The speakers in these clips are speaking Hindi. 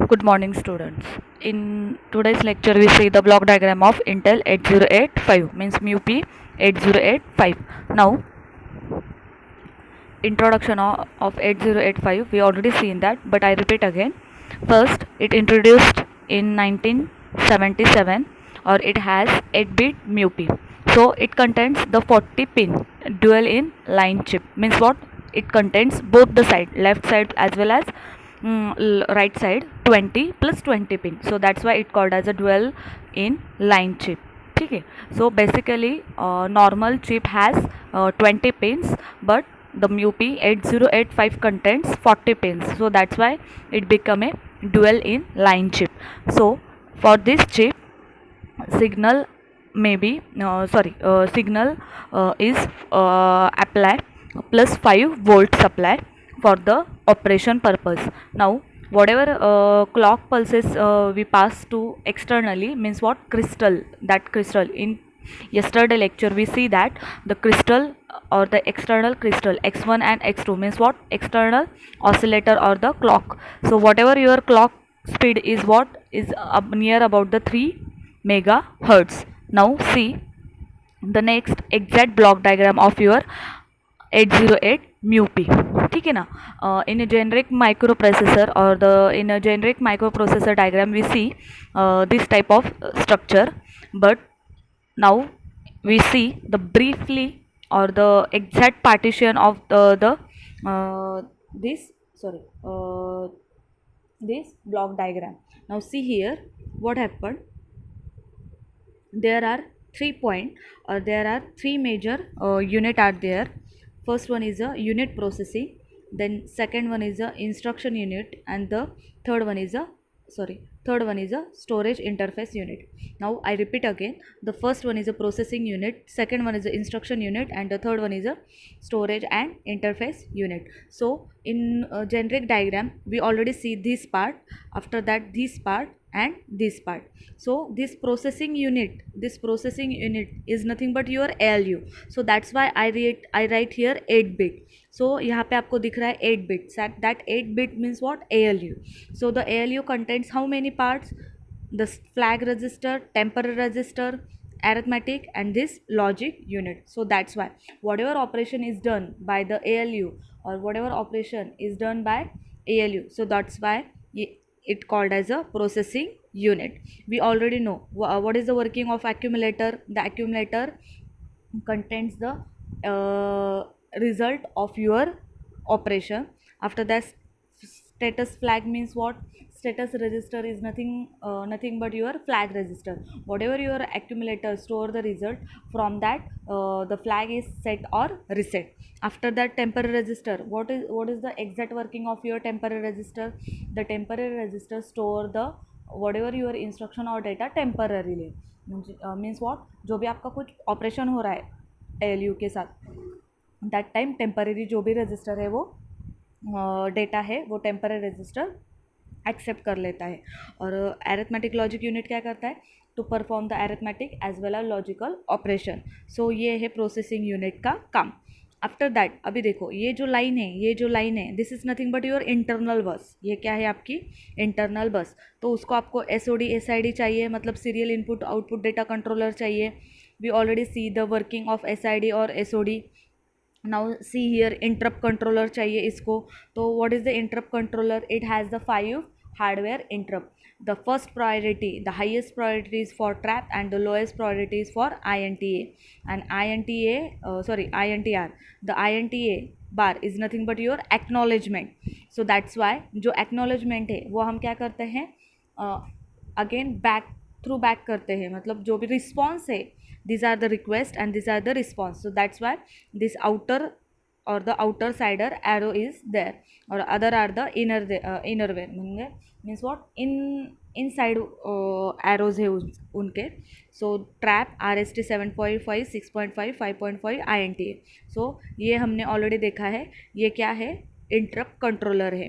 Good morning, students. In today's lecture, we see the block diagram of Intel 8085, means MUP 8085. Now, introduction of 8085, we already seen that, but I repeat again. First, it introduced in 1977, or it has 8-bit MUP. So, it contains the 40 pin dual in line chip. Means what? It contains both the side, left side as well as right side 20 plus 20 pin. So that's why it called as a dual in line chip. Okay, so basically normal chip has 20 pins, but the MUP 8085 contains 40 pins, so that's why it become a dual in line chip. So for this chip, signal maybe signal is apply plus 5 volt supply for the operation purpose. Now whatever clock pulses we pass to externally, means what? Crystal, that crystal in yesterday lecture we see that the crystal or the external crystal x1 and x2, means what? External oscillator or the clock. So whatever your clock speed is, what is up near about the 3 megahertz. Now see the next exact block diagram of your 808 MUP. ठीक है ना? In a generic microprocessor or the in a generic microprocessor diagram we see this type of structure, but now we see the briefly or the exact partition of the this sorry this block diagram. Now see here what happened. There are 3 point, or there are three major unit are there. First one is a unit processing, then second one is a instruction unit, and the third one is a third one is a storage interface unit. Now I repeat again, the first one is a processing unit, second one is a instruction unit, and the third one is a storage and interface unit. So in generic diagram we already see this part, after that this part and this part. So this processing unit is nothing but your ALU. So that's why I write here 8 bit. So यहाँ पे आपको दिख रहा है 8 bit. That 8 bit means what? ALU. So the ALU contains how many parts? The flag register, temporary register, arithmetic, and this logic unit. So that's why whatever operation is done by the ALU, or whatever operation is done by ALU, so that's why it called as a processing unit. We already know what is the working of accumulator. The accumulator contains the result of your operation. After that, status flag means what? Status register is nothing but your flag register. Whatever your accumulator store the result, from that the flag is set or reset. After that, temporary register, what is the exact working of your temporary register? The temporary register store the whatever your instruction or data temporarily. Means what, जो भी आपका कुछ ऑपरेशन हो रहा है ALU के साथ, दैट टाइम टेम्पररी जो भी रजिस्टर है वो डेटा है वो टेम्पररी रजिस्टर एक्सेप्ट कर लेता है. और अरिथमेटिक लॉजिक यूनिट क्या करता है? To perform the arithmetic as well as logical operation. So ये है प्रोसेसिंग यूनिट का काम. आफ्टर दैट अभी देखो ये जो लाइन है this is nothing but your internal बस. ये क्या है? आपकी इंटरनल बस. तो उसको आपको SOD SID चाहिए, मतलब serial input output data controller चाहिए. We already see the working of SID और SOD. Now see here interrupt controller चाहिए इसको. तो what is the interrupt controller? It has the 5 hardware interrupt. The first priority, the highest priority is for trap, and the lowest priority is for INTA. And INTR. The INTA bar is nothing but your acknowledgement. So that's why जो acknowledgement है वो हम क्या करते हैं? अगेन बैक करते हैं, मतलब जो भी रिस्पॉन्स है, these are the request and these are the response. So that's why this outer or the outer sider arrow is there, or other are the inner way. Means what? Inside arrows है उनके. सो ट्रैप RST 7.5 6.5 5.5 INTA. सो ये हमने ऑलरेडी देखा है. ये क्या है? इंटरप्ट कंट्रोलर है.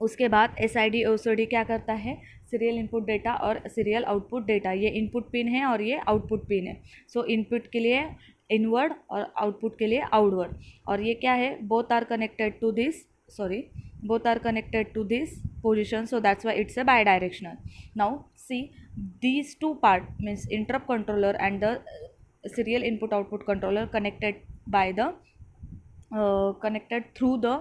उसके बाद SID OCD क्या करता है? सीरियल इनपुट डेटा और सीरियल आउटपुट डेटा. ये इनपुट पिन है और ये आउटपुट पिन है. सो इनपुट के लिए इनवर्ड और आउटपुट के लिए आउटवर्ड. और ये क्या है? Both are connected to this sorry, both are connected to this position, so that's why it's a bidirectional. Now see, these two part means interrupt controller and the serial input output controller connected by the connected through the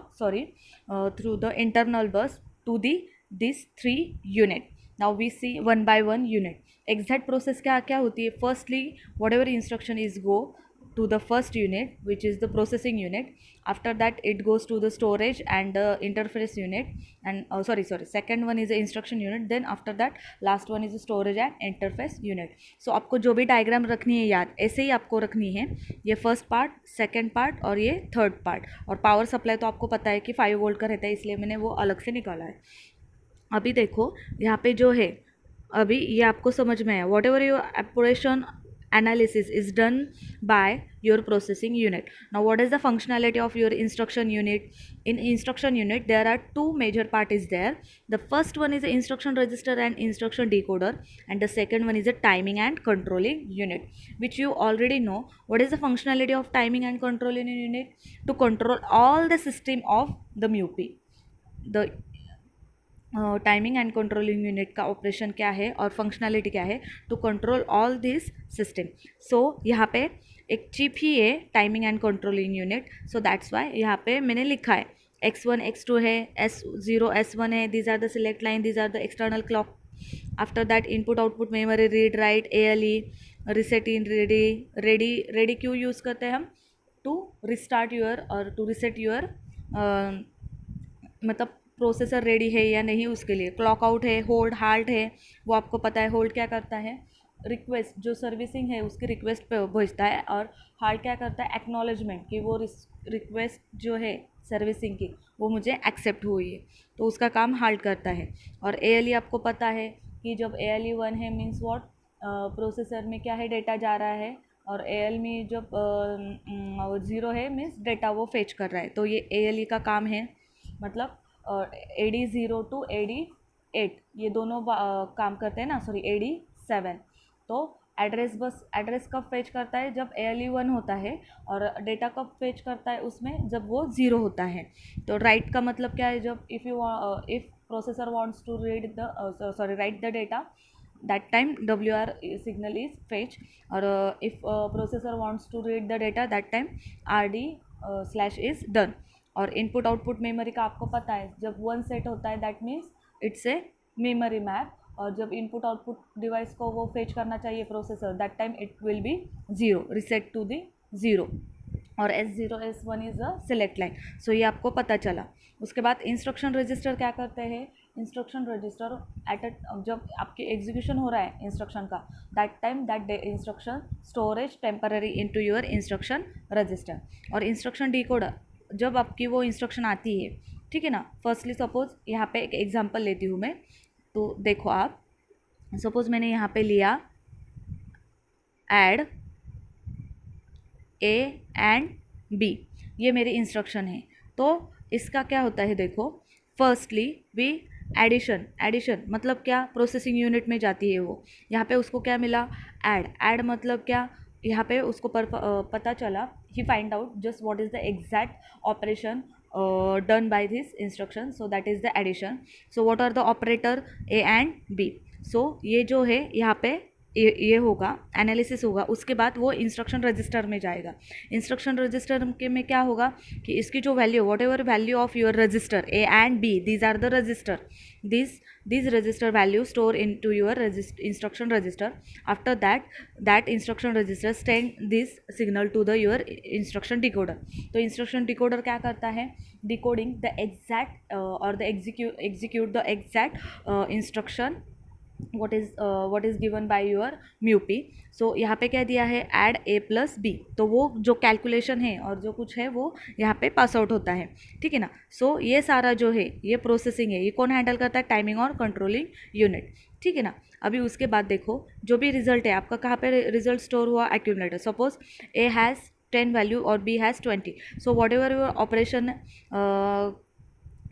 through the internal bus to the these three unit. Now we see one by one unit exact process क्या क्या होती है. Firstly, whatever instruction is go to the first unit, which is the processing unit. After that it goes to the storage and the interface unit, and sorry, second one is the instruction unit, then after that last one is the storage and interface unit. So आपको जो भी डायग्राम रखनी है याद ऐसे ही आपको रखनी है, ये फर्स्ट पार्ट, सेकेंड पार्ट और ये थर्ड पार्ट. और पावर सप्लाई तो आपको पता है कि 5 वोल्ट का रहता है, इसलिए मैंने वो अलग से निकाला है. अभी देखो यहाँ पे जो है, अभी ये आपको समझ में है. Whatever your operation analysis is done by your processing unit. Now what is the functionality of your instruction unit? In instruction unit there are two major part is there. The first one is the instruction register and instruction decoder, and the second one is the timing and controlling unit, which you already know. What is the functionality of timing and controlling unit? To control all the system of the MUP. The timing and controlling unit का ऑपरेशन क्या है और फंक्शनैलिटी क्या है, to control all this system. So यहाँ पे एक चिप ही है timing and controlling unit. So that's why यहाँ पे मैंने लिखा है X1 X2 है, S0 S1 है. These are the select line, these are the external clock. After that input output memory, read write, ALE, reset in, ready क्यों यूज़ करते हैं हम? टू रिस्टार्ट यूर और टू रिसेट यूर, मतलब प्रोसेसर रेडी है या नहीं उसके लिए. क्लॉक आउट है, होल्ड हाल्ट है, वो आपको पता है. होल्ड क्या करता है? रिक्वेस्ट, जो सर्विसिंग है उसकी रिक्वेस्ट पे भेजता है. और हाल्ट क्या करता है? एक्नॉलेजमेंट कि वो रिक्वेस्ट जो है सर्विसिंग की वो मुझे एक्सेप्ट हुई है, तो उसका काम हाल्ट करता है. और ALE आपको पता है कि जब ALE 1 है मीन्स वॉट, प्रोसेसर में क्या है, डेटा जा रहा है. और ALE में जब 0 है मीन्स डेटा वो फेच कर रहा है. तो ये ALE का काम है. मतलब AD0 to AD8 ये दोनों काम करते हैं ना, सॉरी AD7. तो एड्रेस बस, एड्रेस कब फेच करता है? जब ALE 1 होता है. और डेटा कब फेच करता है उसमें? जब वो 0 होता है. तो राइट का मतलब क्या है? जब if processor wants to read the write the data, that time WR signal is fetch. और if processor wants to read the data, that time RD slash is done. और इनपुट आउटपुट मेमोरी का आपको पता है, जब 1 सेट होता है that means it's a memory map. और जब इनपुट आउटपुट डिवाइस को वो फेच करना चाहिए processor, that time it will be 0, reset to the 0. और S0 S1 is a select line. So ये आपको पता चला. उसके बाद इंस्ट्रक्शन रजिस्टर क्या करते हैं? इंस्ट्रक्शन रजिस्टर जब आपके एग्जीक्यूशन हो रहा है इंस्ट्रक्शन का, that time that instruction storage temporary into your instruction register. और इंस्ट्रक्शन डिकोडर, जब आपकी वो इंस्ट्रक्शन आती है, ठीक है ना. फर्स्टली सपोज यहाँ पे एक एग्जांपल लेती हूँ मैं. तो देखो आप, सपोज मैंने यहाँ पे लिया ऐड A एंड B, ये मेरी इंस्ट्रक्शन है. तो इसका क्या होता है देखो, फर्स्टली वी एडिशन मतलब क्या? प्रोसेसिंग यूनिट में जाती है वो. यहाँ पे उसको क्या मिला? ऐड मतलब क्या? यहाँ पे उसको पता चला, he find out just what is the exact operation done by this instruction, so that is the addition. So what are the operator A and B? So ये जो है यहाँ पे ये होगा, एनालिसिस होगा. उसके बाद वो इंस्ट्रक्शन रजिस्टर में जाएगा. इंस्ट्रक्शन रजिस्टर के में क्या होगा कि इसकी जो value, whatever value of your register A and B, these are the register, these register value store into your instruction register. After that instruction register send this signal to the your instruction decoder. तो instruction decoder क्या करता है? Decoding the exact or the execute the exact instruction what is given by your MUP. सो यहाँ पे क्या दिया है? Add A + B. तो वो जो कैलकुलेशन है और जो कुछ है वो यहाँ पे पास आउट होता है, ठीक है ना. सो ये सारा जो है ये प्रोसेसिंग है, ये कौन हैंडल करता है? टाइमिंग और कंट्रोलिंग यूनिट, ठीक है ना. अभी उसके बाद देखो जो भी रिजल्ट है आपका, कहाँ पे रिजल्ट स्टोर हुआ? Accumulator. Suppose A has 10 value और B has 20. So what ever your operation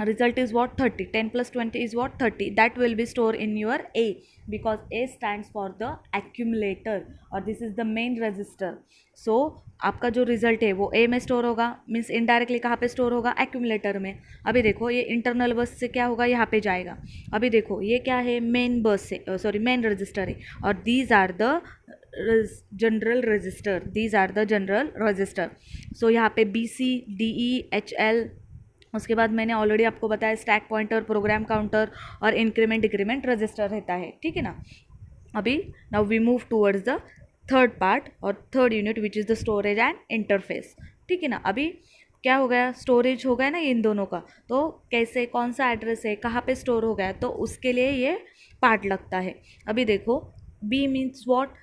result is what? 30. 10 plus 20 is what? 30. That will be stored in your A, because A stands for the accumulator और this is the main register. So आपका जो रिजल्ट है वो A में स्टोर होगा, मीन्स इनडायरेक्टली कहाँ पे स्टोर होगा? एक्यूमुलेटर में. अभी देखो ये इंटरनल बस से क्या होगा? यहाँ पे जाएगा. अभी देखो ये क्या है? मेन बस से, सॉरी मेन रजिस्टर है, और these are the general register, these are the general register. So यहाँ पे BC DE HL, उसके बाद मैंने ऑलरेडी आपको बताया स्टैक पॉइंटर, प्रोग्राम काउंटर और इंक्रीमेंट डिक्रीमेंट रजिस्टर रहता है. ठीक है ना. अभी now we move towards the third part और third unit which is the storage and interface. ठीक है ना. अभी क्या हो गया? स्टोरेज हो गया ना इन दोनों का. तो कैसे, कौन सा एड्रेस है, कहाँ पे स्टोर हो गया, तो उसके लिए ये पार्ट लगता है. अभी देखो B means what?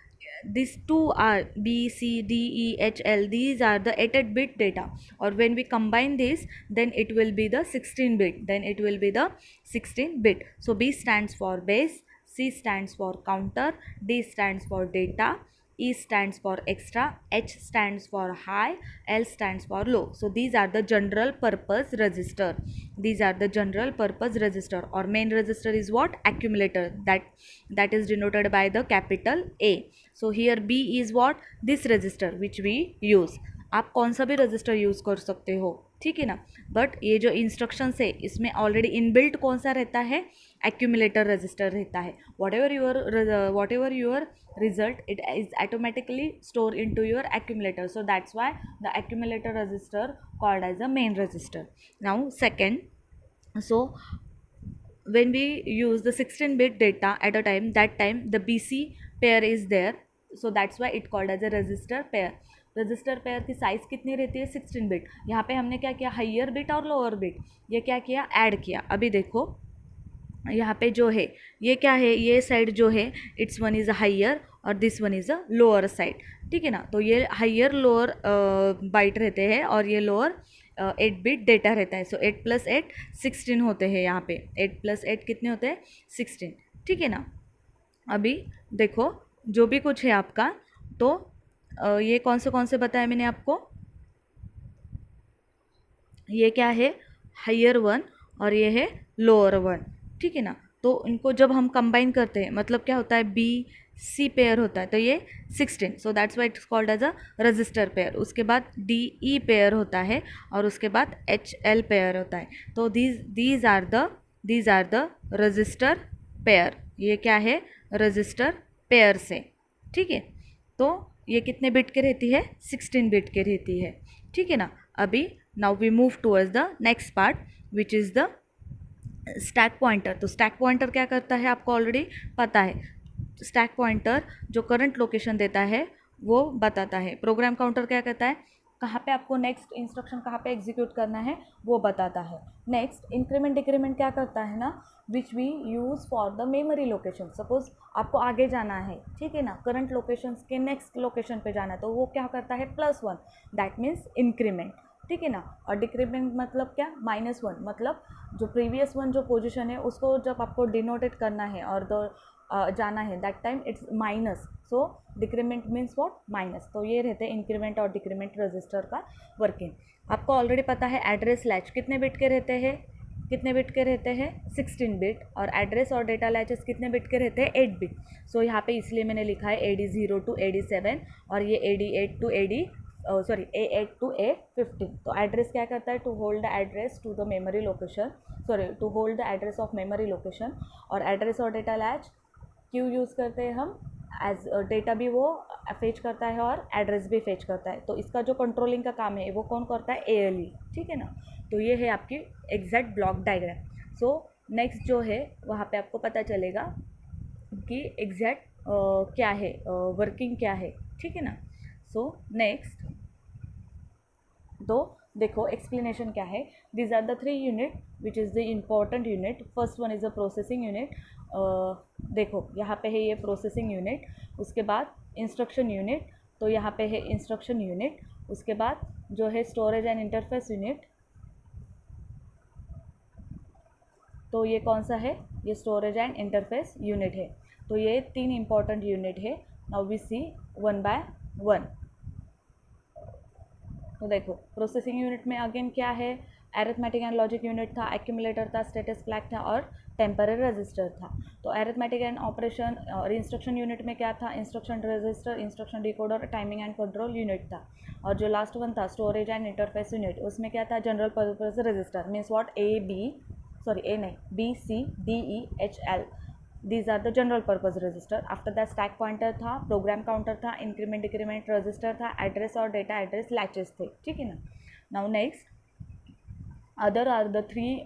These two are B, C, D, E, H, L. These are the 8-bit data. Or when we combine this, then it will be the 16-bit. Then it will be the 16-bit. So B stands for base, C stands for counter, D stands for data, E stands for extra, H stands for high, L stands for low. So these are the general purpose register. These are the general purpose register. Or main register is what? Accumulator. That is denoted by the capital A. So here B is what? This register which we use. आप कौन सा भी रजिस्टर यूज़ कर सकते हो. ठीक है ना. बट ये जो इंस्ट्रक्शंस है इसमें ऑलरेडी इनबिल्ट कौन सा रहता है? एक्यूमुलेटर रजिस्टर रहता है. Whatever your result, it is automatically stored into your accumulator. So that's why the accumulator register called as a main register. Now second, so when we use the 16-bit data at a time, that time the BC pair is there, so that's why it called as a register pair. Register pair की साइज़ कितनी रहती है? 16 बिट. यहाँ पे हमने क्या किया? हाइयर बिट और लोअर बिट ये क्या किया? ऐड किया. अभी देखो यहाँ पे जो है ये क्या है? ये साइड जो है it's one is a higher or this one is a lower side. ठीक है ना. तो ये हाइयर लोअर बाइट रहते हैं और ये लोअर 8-bit डेटा रहता है. सो 8 + 8 16 होते हैं. यहाँ पे 8 + 8 कितने होते हैं? 16. ठीक है ना. अभी देखो जो भी कुछ है आपका, तो ये कौन से बताया मैंने आपको? ये क्या है? हाइयर वन और ये है लोअर वन. ठीक है ना. तो इनको जब हम कंबाइन करते हैं मतलब क्या होता है? बी सी पेयर होता है, तो ये 16. So that's why it's called as a register pair. उसके बाद डी ई पेयर होता है और उसके बाद एच एल पेयर होता है. तो these are the register pair. ये क्या है? रजिस्टर पेयर से. ठीक है. तो ये कितने बिट के रहती है? 16 बिट के रहती है. ठीक है ना. अभी now we move towards the next part which is the stack pointer. तो स्टैक पॉइंटर क्या करता है? आपको ऑलरेडी पता है. स्टैक पॉइंटर जो करंट लोकेशन देता है वो बताता है. प्रोग्राम काउंटर क्या कहता है? कहाँ पे आपको नेक्स्ट इंस्ट्रक्शन कहाँ पे एग्जीक्यूट करना है वो बताता है. नेक्स्ट इंक्रीमेंट डिक्रीमेंट क्या करता है ना? Which we use for the memory location. Suppose आपको आगे जाना है. ठीक है ना. करंट लोकेशन के नेक्स्ट लोकेशन पे जाना है तो वो क्या करता है? +1. That means increment. ठीक है ना. और डिक्रीमेंट मतलब क्या? -1. मतलब जो प्रीवियस वन जो पोजीशन है उसको जब आपको डिनोटेट करना है और जाना है that time it's minus. So decrement means what? Minus. तो ये रहते हैं इंक्रीमेंट और डिक्रीमेंट रजिस्टर का वर्किंग. आपको ऑलरेडी पता है एड्रेस लैच कितने बिट के रहते हैं? कितने बिट के रहते हैं? 16 बिट. और एड्रेस और डेटा लैचेस कितने बिट के रहते हैं? 8 बिट. सो यहाँ पे इसलिए मैंने लिखा है AD0 to AD7 और ये AD8 to A8 to A15. तो एड्रेस क्या करता है? To hold the address to the memory location, to hold the address of memory location. और एड्रेस और डेटा लैच क्यों यूज़ करते हैं हम? एज डेटा भी वो फेच करता है और एड्रेस भी फेच करता है. तो इसका जो कंट्रोलिंग का काम है वो कौन करता है? ALE. ठीक है ना. तो ये है आपकी exact block diagram. So next जो है वहाँ पे आपको पता चलेगा कि एग्जैक्ट क्या है, वर्किंग क्या है. ठीक है ना. सो नेक्स्ट तो देखो एक्सप्लेनेशन क्या है. These are the 3 unit which is the important unit. First one is a processing unit. देखो यहाँ पे है ये प्रोसेसिंग यूनिट. उसके बाद इंस्ट्रक्शन यूनिट. तो यहाँ पे है इंस्ट्रक्शन यूनिट. उसके बाद जो है स्टोरेज एंड इंटरफेस यूनिट. तो ये कौन सा है? ये स्टोरेज एंड इंटरफेस यूनिट है. तो ये 3 इम्पॉर्टेंट यूनिट है. Now we see one by one. तो देखो प्रोसेसिंग यूनिट में अगेन क्या है? अरिथमेटिक एंड लॉजिक यूनिट था, एक्यूमुलेटर था, स्टेटस फ्लैग था और टेम्पररी रजिस्टर था। तो अरिथमेटिक एंड ऑपरेशन और इंस्ट्रक्शन यूनिट में क्या था, instruction register, instruction decoder, timing and control unit था। और जो लास्ट वन था स्टोरेज एंड इंटरफेस यूनिट, उसमें क्या था, general purpose register means what, B C D E H L, these are the general purpose register. After that stack pointer था, प्रोग्राम काउंटर था, इंक्रीमेंट डिक्रीमेंट रजिस्टर था, एड्रेस और डेटा एड्रेस लैचेस थे, ठीक है ना। Now next other are the three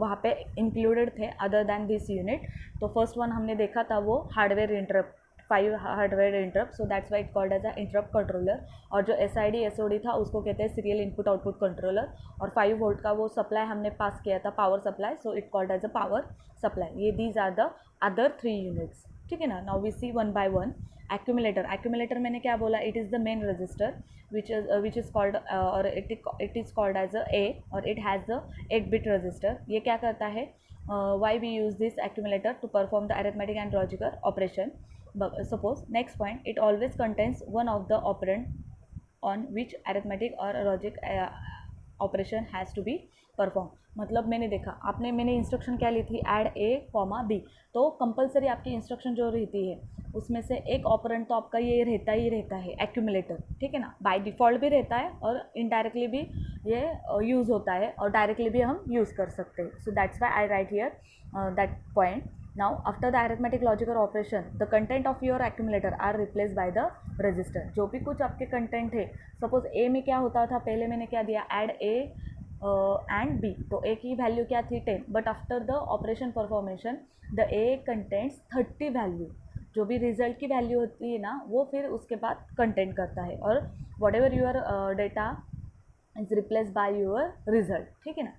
वहाँ पे इंक्लूडेड थे अदर दैन दिस यूनिट। तो फर्स्ट वन हमने देखा था वो hardware interrupt, 5 hardware interrupt, so that's why it called as a interrupt controller. और जो SID SOD था उसको कहते हैं सीरियल इनपुट आउटपुट कंट्रोलर। और 5 वोल्ट का वो सप्लाई हमने पास किया था, power supply, so it called as a power supply. ये these are the other 3 units, ठीक है ना। Now we see one by one. Accumulator मैंने क्या बोला, it is the main register which is called or it is called as a और it has the 8-bit register। ये क्या करता है, why we use this accumulator to perform the arithmetic and logical operation। Suppose next point, it always contains one of the operand on which arithmetic or logic operation has to be perform. मतलब मैंने देखा मैंने इंस्ट्रक्शन क्या ली थी, ऐड A, B, तो कंपलसरी आपकी इंस्ट्रक्शन जो रहती है उसमें से एक ऑपरेंट तो आपका ये रहता है एक्यूमुलेटर, ठीक है ना। बाय डिफ़ॉल्ट भी रहता है और इनडायरेक्टली भी ये यूज़ होता है और डायरेक्टली भी हम यूज़ कर सकते हैं। सो that's Y I right here that point. Now after the arithmetic logical operation, the content of your accumulator are replaced by the register। जो भी कुछ आपके कंटेंट है, सपोज A में क्या होता था, पहले मैंने क्या दिया, ऐड A एंड B, तो A की वैल्यू क्या थी 10, but after the operation performation the A contents 30 value. जो भी रिजल्ट की वैल्यू होती है ना वो फिर उसके बाद कंटेंट करता है, और whatever your data is replace by your result, ठीक है ना।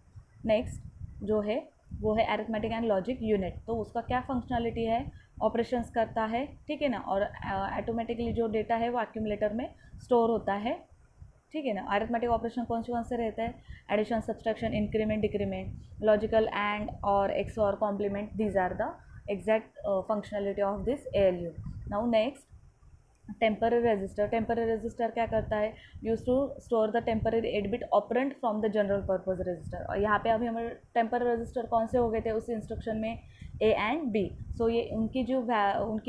नेक्स्ट जो है वो है अरिथमेटिक एंड लॉजिक यूनिट। तो उसका क्या फंक्शनलिटी है, ऑपरेशंस करता है, ठीक है ना, और ऑटोमेटिकली जो डेटा है वो एक्यूमुलेटर में स्टोर होता है, ठीक है ना। अरिथमेटिक ऑपरेशन कौन से रहता है, addition, subtraction, increment, decrement, logical and और XOR complement, these are the exact functionality of this ALU। Now next temporary register क्या करता है, use to store the temporary 8-bit operand from the general purpose register. और यहाँ पे अभी हमारे टेम्पररी रजिस्टर कौन से हो गए थे उस इंस्ट्रक्शन में, A एंड B। सो ये उनकी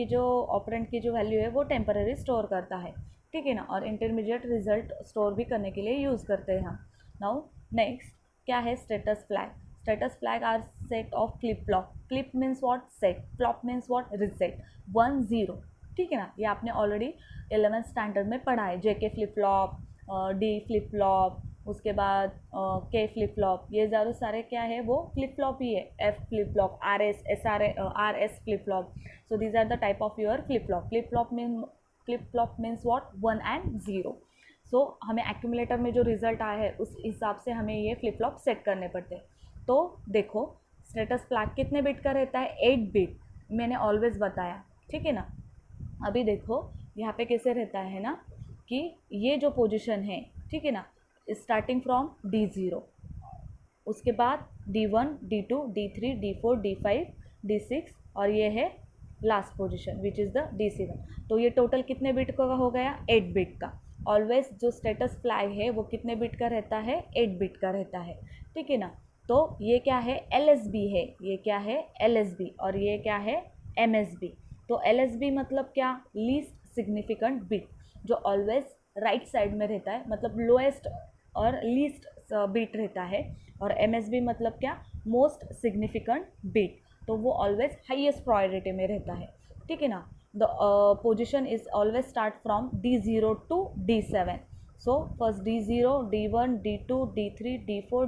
जो ऑपरेंट की जो वैल्यू है वो टेम्पररी स्टोर करता है, ठीक है ना। और इंटरमीडिएट रिजल्ट स्टोर भी करने के लिए यूज़ करते हैं हम। नाउ नेक्स्ट क्या है, status flag are set of flip flop. Flip means what, set, flop means what, reset, 1 0, ठीक है ना। ये आपने ऑलरेडी 11th स्टैंडर्ड में पढ़ा है, JK flip flop, D flip flop, उसके बाद K फ्लिप फ्लॉप, ये ज़्यादा सारे क्या है वो फ्लिप फ्लॉप ही है। F flip flop, RS flip flop. So these are the type of your flip flop. Flip flop means what, 1 and 0। So हमें एक्यूमुलेटर में जो रिजल्ट आया है उस हिसाब से हमें ये फ्लिप फ्लॉप सेट करने पड़ते हैं। तो देखो स्टेटस फ्लैग कितने बिट का रहता है, 8 बिट, मैंने ऑलवेज बताया, ठीक है ना। अभी देखो यहाँ पे कैसे रहता है ना, कि ये जो पोजीशन है, ठीक है ना, स्टार्टिंग फ्रॉम D0, उसके बाद D1, D2, D3, D4, D5, D6 और ये है last position which is the D7। तो ये टोटल कितने बिट का हो गया, 8 बिट का। ऑलवेज जो स्टेटस फ्लैग है वो कितने बिट का रहता है, 8 बिट का रहता है, ठीक है ना। तो ये क्या है, LSB है, ये क्या है LSB, और ये क्या है MSB। तो LSB मतलब क्या, लीस्ट सिग्निफिकेंट बिट, जो ऑलवेज राइट साइड में रहता है, मतलब लोएस्ट और लीस्ट बिट रहता है। और MSB मतलब क्या, मोस्ट सिग्निफिकेंट बिट, तो वो ऑलवेज हाईएस्ट प्रायोरिटी में रहता है, ठीक है ना। The position is always start from D0 to D7। So first D0, D1, D2, D3, D4,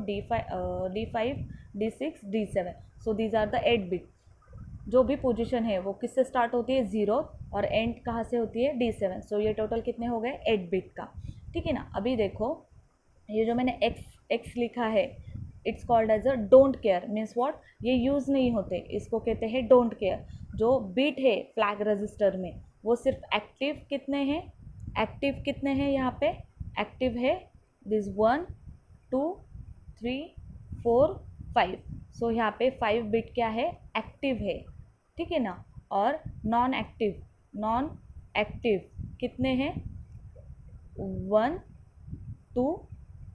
D5, D6, D7। So these are the 8 bit. जो भी पोजीशन है वो किससे स्टार्ट होती है, 0, और एंड कहाँ से होती है, D7। सो ये टोटल कितने हो गए, 8 बिट का, ठीक है ना। अभी देखो ये जो मैंने x लिखा है, it's called as a don't care, means what, ये यूज़ नहीं होते, इसको कहते हैं डोंट केयर। जो बिट है फ्लैग रजिस्टर में वो सिर्फ एक्टिव कितने हैं यहाँ पे, एक्टिव है दिस 1 2 3 4 5। सो यहाँ पे 5 बिट क्या है, एक्टिव है, ठीक है ना। और नॉन एक्टिव कितने हैं, 1 2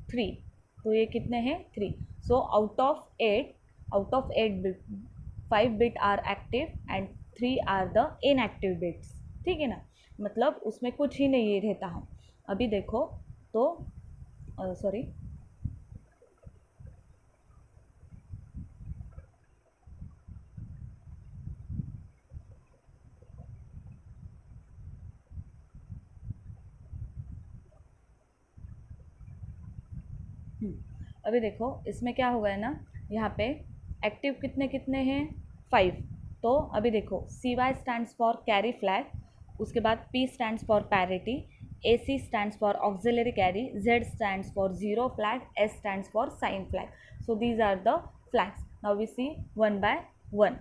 3, तो ये कितने हैं, 3। So out of 8 bit 5 bit are active and 3 are the inactive bits. ठीक है ना, मतलब उसमें कुछ ही नहीं रहता है. अभी देखो तो सॉरी, अभी देखो इसमें क्या हुआ है ना, यहाँ पे एक्टिव कितने कितने हैं 5. तो अभी देखो C Y stands for carry flag, उसके बाद P stands for parity, A C stands for auxiliary carry, Z stands for zero flag, S stands for sign flag. So these are the flags. Now we see one by one.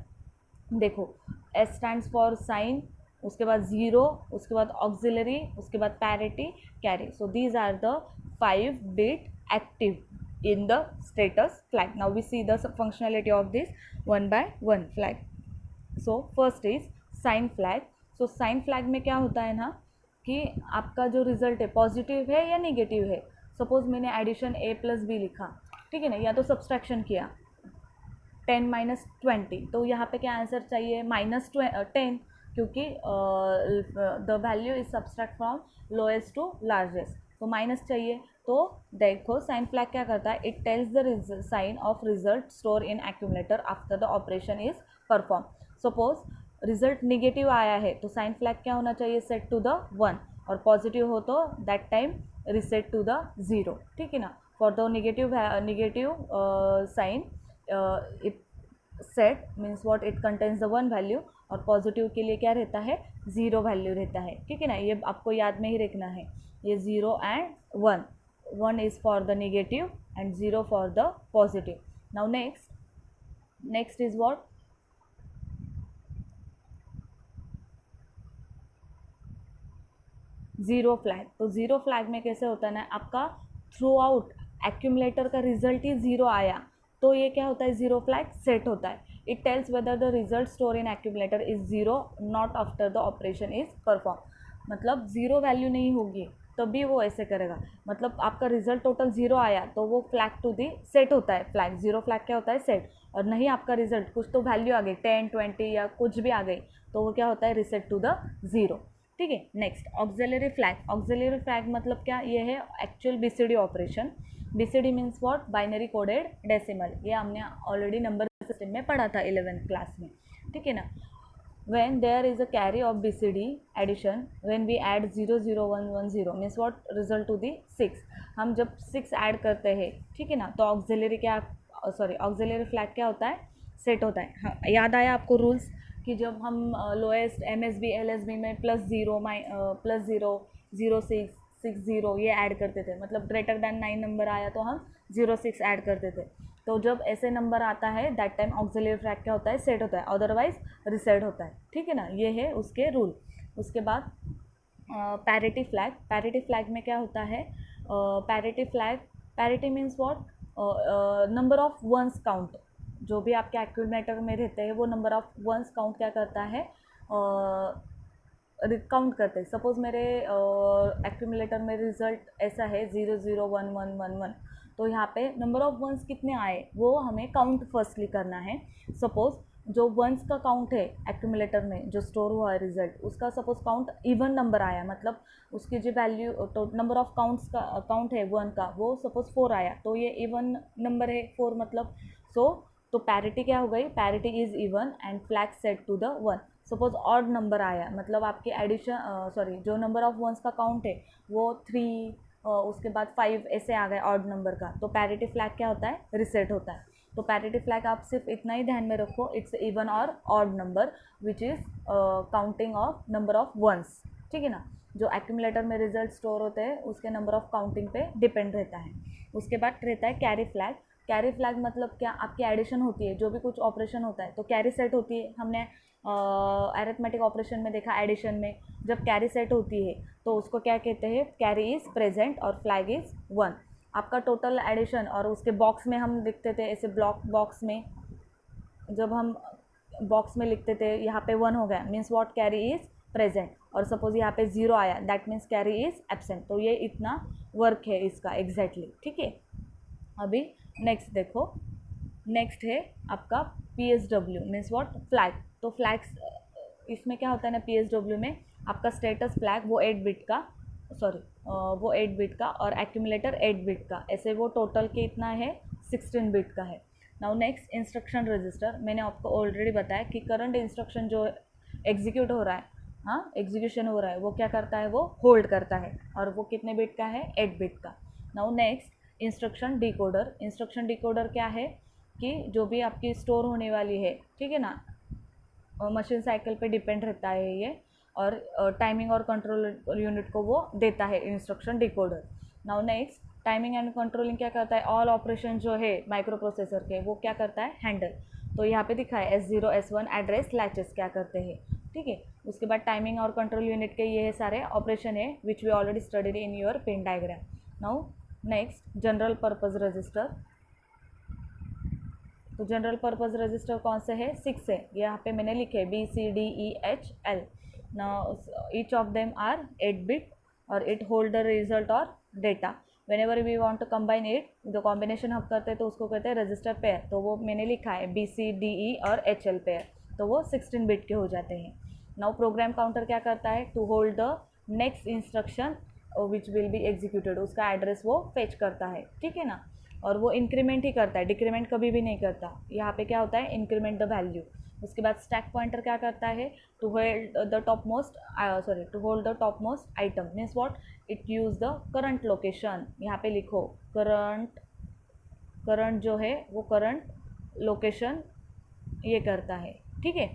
देखो एस स्टैंड्स फॉर साइन, उसके बाद ज़ीरो, उसके बाद ऑक्सिलरी, उसके बाद parity, carry. So these are the 5 bit active in the status flag. Now we see the functionality of this one by one flag. So first is sign flag. So sign flag में क्या होता है ना कि आपका जो रिजल्ट है पॉजिटिव है या नेगेटिव है. सपोज मैंने एडिशन a प्लस बी लिखा, ठीक है ना, या तो सब्सट्रैक्शन किया 10 माइनस 20, तो यहाँ पे क्या आंसर चाहिए -10, क्योंकि the value is subtract from lowest to largest, तो माइनस चाहिए. तो देखो साइन फ्लैग क्या करता है, it tells the sign of result store in accumulator after the operation is perform. Suppose result negative आया है तो साइन फ्लैग क्या होना चाहिए, सेट टू द 1, और पॉजिटिव हो तो that time reset to the 0. ठीक है ना. For the negative sign it set means what, it contains the 1 value, और पॉजिटिव के लिए क्या रहता है 0 वैल्यू रहता है. ठीक है ना, ये आपको याद में ही रखना है. ये 0 and 1, 1 is for the negative and 0 for the positive. Now next is what, zero flag. तो ज़ीरो फ्लैग में कैसे होता है ना, आपका थ्रू आउट एक्यूमुलेटर का रिजल्ट ही ज़ीरो आया तो ये क्या होता है, ज़ीरो फ्लैग सेट होता है. It tales whether the result store in accumulator is zero not after the operation is perform. मतलब ज़ीरो वैल्यू नहीं होगी तभी वो ऐसे करेगा. मतलब आपका रिजल्ट टोटल ज़ीरो आया तो वो फ्लैग टू दी सेट होता है. फ्लैग ज़ीरो फ्लैग क्या होता है, सेट. और नहीं आपका रिजल्ट कुछ तो वैल्यू आ गई 10 20 या कुछ भी आ गई तो वो क्या होता है, रिसेट टू द ज़ीरो. ठीक है. Next auxiliary flag. Auxiliary flag मतलब क्या, ये है actual BCD operation. BCD means what, binary coded decimal. ये हमने ऑलरेडी नंबर सिस्टम में पढ़ा था 11th क्लास में. ठीक है ना. when there is a carry of BCD addition, when we add 0 0 1 1 0 means what, result to the 6. हम जब 6 ऐड करते हैं, ठीक है ना, तो ऑक्सिलरी क्या, सॉरी ऑक्सिलरी फ्लैग क्या होता है, सेट होता है. हाँ, याद आया आपको रूल्स कि जब हम लोएस्ट MSB LSB में +0 +0 0 6 ये ऐड करते थे, मतलब ग्रेटर दैन 9 नंबर आया तो हम 0 6 ऐड करते थे. तो जब ऐसे नंबर आता है दैट टाइम ऑक्सिलरी फ्लैग क्या होता है, सेट होता है, अदरवाइज रिसेट होता है. ठीक है ना, ये है उसके रूल. उसके बाद पैरिटी फ्लैग. पैरिटी फ्लैग में क्या होता है, parity flag, parity means what, number of ones count. जो भी आपके एक्यूमुलेटर में रहते हैं वो नंबर ऑफ वंस काउंट क्या करता है, काउंट करते हैं. सपोज मेरे एक्यूमुलेटर में रिजल्ट ऐसा है 0 0 1 1 1 1, तो यहाँ पे नंबर ऑफ वंस कितने आए वो हमें काउंट फर्स्टली करना है. सपोज जो वंस का काउंट है एक्यूमुलेटर में जो स्टोर हुआ है रिजल्ट, उसका सपोज काउंट इवन नंबर आया, मतलब उसकी जो वैल्यू तो नंबर ऑफ काउंट्स का काउंट है 1 का, वो सपोज 4 आया तो ये इवन नंबर है 4, मतलब तो पैरिटी क्या हो गई, parity is even and flag set to the 1. Suppose odd number आया, मतलब आपके एडिशन सॉरी जो नंबर ऑफ वंस का काउंट है वो 3, उसके बाद 5 ऐसे आ गए ऑड नंबर का, तो पैरिटी फ्लैग क्या होता है, रिसेट होता है. तो पैरिटी फ्लैग आप सिर्फ इतना ही ध्यान में रखो, इट्स इवन और odd number which is counting of number of ones. ठीक है ना. जो एक्यूमुलेटर में रिजल्ट स्टोर होते हैं उसके नंबर ऑफ काउंटिंग पे डिपेंड रहता है. उसके बाद रहता है कैरी फ्लैग. कैरी फ्लैग मतलब क्या, आपकी एडिशन होती है, जो भी कुछ ऑपरेशन होता है तो कैरी सेट होती है. हमने अरिथमेटिक ऑपरेशन में देखा, एडिशन में जब कैरी सेट होती है तो उसको क्या कहते हैं, कैरी इज़ प्रेजेंट और फ्लैग इज़ 1. आपका टोटल एडिशन और उसके बॉक्स में हम लिखते थे ऐसे बॉक्स में, जब हम बॉक्स में लिखते थे यहाँ पे 1 हो गया means what, carry is present, और सपोज यहाँ पे 0 आया that means carry is absent. तो ये इतना वर्क है इसका एग्जैक्टली. ठीक है. अभी नेक्स्ट देखो, नेक्स्ट है आपका PSW मीन्स व्हाट, फ्लैग। तो फ्लैग्स इसमें क्या होता है ना, PSW में आपका स्टेटस फ्लैग वो 8 बिट का, सॉरी वो 8 बिट का और एक्यूमुलेटर 8 बिट का, ऐसे वो टोटल के इतना है 16 बिट का है। नाउ नेक्स्ट इंस्ट्रक्शन रजिस्टर, मैंने आपको ऑलरेडी बताया कि करंट इंस्ट्रक्शन जो एग्जीक्यूट हो रहा है, हाँ एग्जीक्यूशन हो रहा है, वो क्या करता है, वो होल्ड करता है, और वो कितने बिट का है, 8 बिट का। Now next instruction decoder. Instruction decoder क्या है कि जो भी आपकी स्टोर होने वाली है, ठीक है ना, मशीन साइकिल पे डिपेंड रहता है ये, और टाइमिंग और कंट्रोल यूनिट को वो देता है instruction decoder. Now next timing and controlling क्या करता है, ऑल ऑपरेशन जो है माइक्रो प्रोसेसर के वो क्या करता है, हैंडल। तो यहाँ पे दिखा है S0 S1 एड्रेस लैचेस क्या करते हैं, ठीक है। उसके बाद टाइमिंग और कंट्रोल यूनिट के ये है सारे ऑपरेशन है which we already studied in your pin diagram. Now next general purpose register. तो जनरल पर्पज रजिस्टर कौन से है, 6 है, यहाँ पे मैंने लिखे BCDEHL। ना each of them are 8 bit और इट होल्ड द रिजल्ट और data. Whenever we want to combine it, जो कॉम्बिनेशन हम करते हैं तो उसको कहते हैं रजिस्टर पेयर। तो वो मैंने लिखा है BCDE और HL पेयर, तो वो 16 बिट के हो जाते हैं। नाउ प्रोग्राम काउंटर क्या करता है, to hold the next instruction which will be executed, उसका एड्रेस वो फेच करता है, ठीक है ना। और वो इंक्रीमेंट ही करता है, डिक्रीमेंट कभी भी नहीं करता। यहाँ पे क्या होता है, इंक्रीमेंट द वैल्यू। उसके बाद स्टैक पॉइंटर क्या करता है, to hold the top most, sorry to hold the top most item means what, it use the current location. यहाँ पे लिखो करंट, करंट जो है वो करंट लोकेशन ये करता है, ठीक है।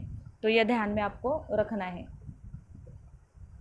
तो ये ध्यान में आपको रखना है,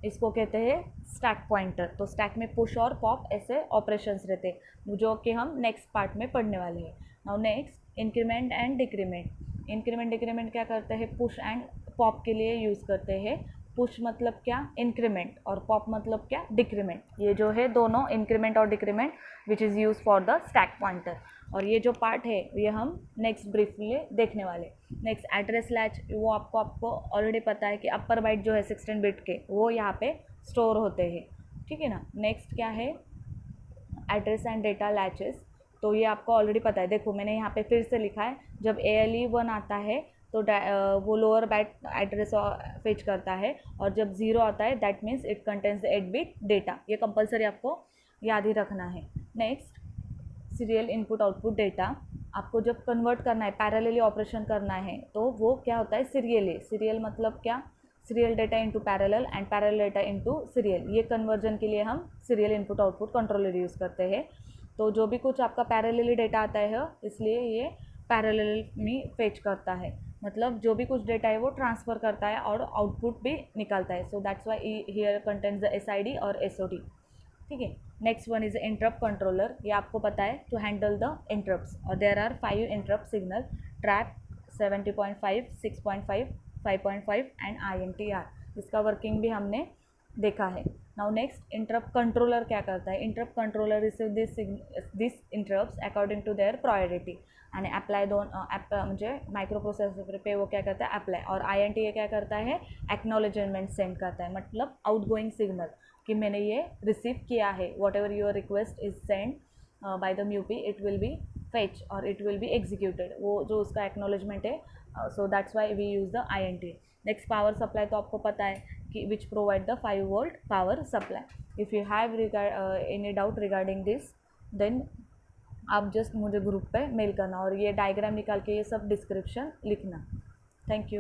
इसको कहते हैं स्टैक पॉइंटर। तो स्टैक में पुश और पॉप ऐसे ऑपरेशंस रहते हैं जो कि हम नेक्स्ट पार्ट में पढ़ने वाले हैं। Now next increment and decrement. Increment decrement क्या करते हैं, पुश एंड पॉप के लिए यूज़ करते हैं। पुश मतलब क्या, इंक्रीमेंट, और पॉप मतलब क्या, डिक्रीमेंट। ये जो है दोनों इंक्रीमेंट और decrement which is use for the stack pointer. और ये जो पार्ट है ये हम नेक्स्ट ब्रीफली देखने वाले। नेक्स्ट एड्रेस लैच, वो आपको ऑलरेडी पता है कि अपर बाइट जो है 16 बिट के वो यहाँ पे स्टोर होते हैं, ठीक है ना। नेक्स्ट क्या है, एड्रेस एंड डेटा लैचेस। तो ये आपको ऑलरेडी पता है, देखो मैंने यहाँ पे फिर से लिखा है, जब ALE1 आता है तो वो लोअर बाइट एड्रेस फेच करता है, और जब 0 आता है that means it contains 8 bit data. ये कंपलसरी आपको याद ही रखना है। Next serial input output data. आपको जब कन्वर्ट करना है, पैरेलली ऑपरेशन करना है, तो वो क्या होता है, सीरियली। सीरियल मतलब क्या, serial data into parallel and parallel data into serial. ये कन्वर्जन के लिए हम serial input output controller use करते हैं। तो जो भी कुछ आपका पैरेलली डेटा आता है इसलिए ये पैरेलल में फेच करता है, मतलब जो भी कुछ डेटा है वो ट्रांसफ़र करता है और आउटपुट भी निकालता है। So that's why here contains the SID और SOD, ठीक है। Next one is interrupt controller. ये आपको पता है टू हैंडल द इंटरप्ट्स, और there are 5 interrupt signal, trap, 70.5, 6.5, 5.5 and INTR। इसका वर्किंग भी हमने देखा है। नाउ नेक्स्ट इंटरप्ट कंट्रोलर क्या करता है, interrupt controller receive this interrupts according to their priority आणि अप्लाय म्हणजे माइक्रो प्रोसेसर पे वो क्या करता है, अप्लाई। और INTA क्या करता है, एक्नॉलेजमेंट सेंड करता है, मतलब आउटगोइंग सिग्नल कि मैंने ये रिसीव किया है। Whatever your request is send by the MUP, it will be fetch और इट विल बी एग्जीक्यूटेड, वो जो उसका एक्नॉलेजमेंट है। So that's why we use the INTA। Next power supply, तो आपको पता है कि which provide the 5 volt power supply. If you have any doubt regarding this then आप जस्ट मुझे ग्रुप पे मेल करना, और ये डायग्राम निकाल के ये सब डिस्क्रिप्शन लिखना। Thank you.